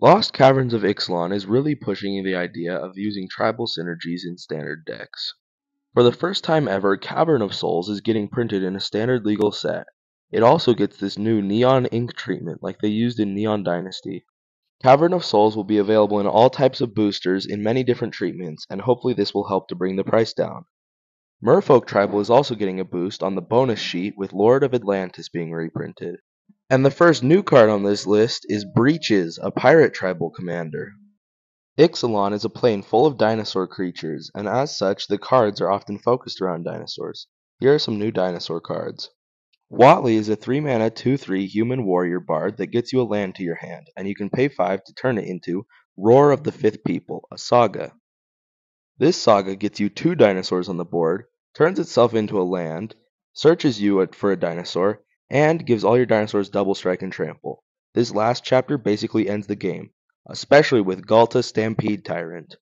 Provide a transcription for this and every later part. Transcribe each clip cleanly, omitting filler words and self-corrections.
Lost Caverns of Ixalan is really pushing the idea of using tribal synergies in standard decks. For the first time ever, Cavern of Souls is getting printed in a standard legal set. It also gets this new neon ink treatment like they used in Neon Dynasty. Cavern of Souls will be available in all types of boosters in many different treatments, and hopefully this will help to bring the price down. Merfolk Tribal is also getting a boost on the bonus sheet with Lord of Atlantis being reprinted. And the first new card on this list is Breaches, a pirate tribal commander. Ixalan is a plane full of dinosaur creatures, and as such, the cards are often focused around dinosaurs. Here are some new dinosaur cards. Watley is a 3-mana 2/3 human warrior bard that gets you a land to your hand, and you can pay 5 to turn it into Roar of the Fifth People, a saga. This saga gets you 2 dinosaurs on the board, turns itself into a land, searches you for a dinosaur, and gives all your dinosaurs double strike and trample. This last chapter basically ends the game, especially with Galta Stampede Tyrant.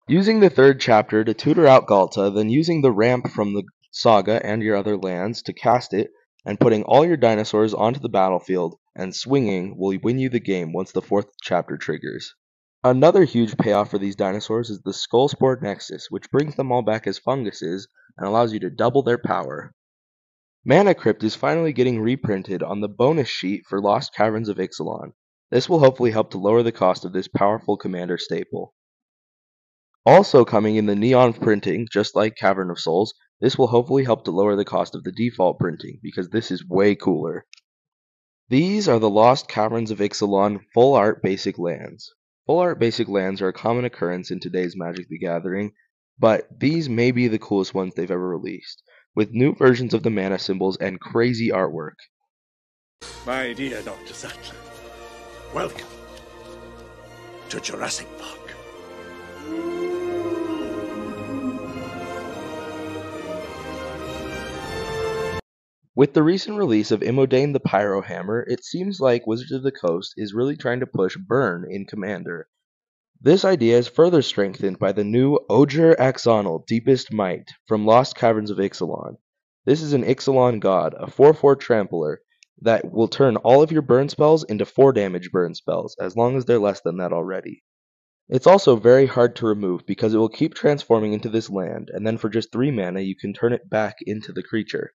Using the third chapter to tutor out Galta, then using the ramp from the saga and your other lands to cast it, and putting all your dinosaurs onto the battlefield, and swinging will win you the game once the fourth chapter triggers. Another huge payoff for these dinosaurs is the Skull Spore Nexus, which brings them all back as funguses and allows you to double their power. Mana Crypt is finally getting reprinted on the bonus sheet for Lost Caverns of Ixalan. This will hopefully help to lower the cost of this powerful commander staple. Also coming in the neon printing, just like Cavern of Souls, this will hopefully help to lower the cost of the default printing, because this is way cooler. These are the Lost Caverns of Ixalan Full Art Basic Lands. Full Art Basic Lands are a common occurrence in today's Magic the Gathering, but these may be the coolest ones they've ever released, with new versions of the mana symbols and crazy artwork. My dear Dr. Sattler, welcome to Jurassic Park. With the recent release of Imodain the Pyro Hammer, it seems like Wizards of the Coast is really trying to push Burn in Commander. This idea is further strengthened by the new Oger Axonal Deepest Might from Lost Caverns of Ixalan. This is an Ixalan god, a 4/4 trampler, that will turn all of your burn spells into 4 damage burn spells, as long as they're less than that already. It's also very hard to remove because it will keep transforming into this land, and then for just 3 mana you can turn it back into the creature.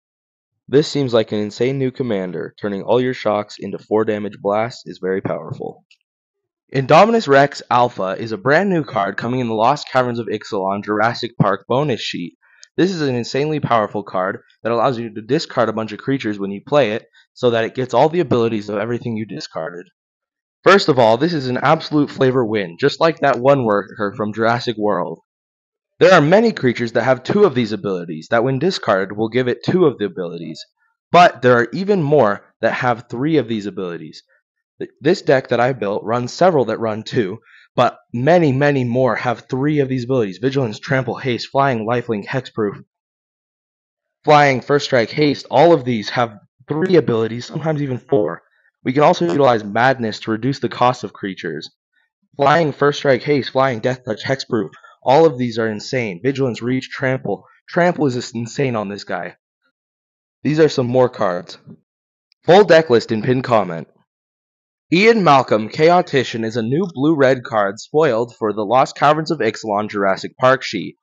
This seems like an insane new commander. Turning all your shocks into 4 damage blasts is very powerful. Indominus Rex Alpha is a brand new card coming in the Lost Caverns of Ixalan Jurassic Park bonus sheet. This is an insanely powerful card that allows you to discard a bunch of creatures when you play it, so that it gets all the abilities of everything you discarded. First of all, this is an absolute flavor win, just like that one worker from Jurassic World. There are many creatures that have 2 of these abilities, that when discarded will give it 2 of the abilities. But there are even more that have 3 of these abilities. This deck that I built runs several that run 2, but many more have 3 of these abilities. Vigilance, Trample, Haste, Flying, Lifelink, Hexproof, Flying, First Strike, Haste. All of these have 3 abilities, sometimes even 4. We can also utilize Madness to reduce the cost of creatures. Flying, First Strike, Haste, Flying, Death Touch, Hexproof. All of these are insane. Vigilance, Reach, Trample. Trample is just insane on this guy. These are some more cards. Full deck list in pinned comment. Ian Malcolm, Chaotician, is a new blue-red card spoiled for the Lost Caverns of Ixalan Jurassic Park sheet.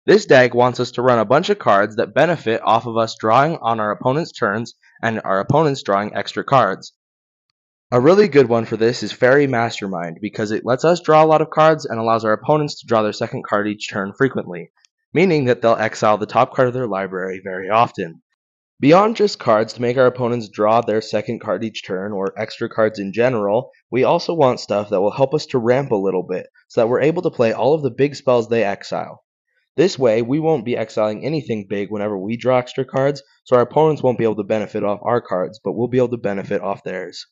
This deck wants us to run a bunch of cards that benefit off of us drawing on our opponent's turns and our opponents drawing extra cards. A really good one for this is Fairy Mastermind, because it lets us draw a lot of cards and allows our opponents to draw their second card each turn frequently, meaning that they'll exile the top card of their library very often. Beyond just cards to make our opponents draw their second card each turn, or extra cards in general, we also want stuff that will help us to ramp a little bit, so that we're able to play all of the big spells they exile. This way, we won't be exiling anything big whenever we draw extra cards, so our opponents won't be able to benefit off our cards, but we'll be able to benefit off theirs.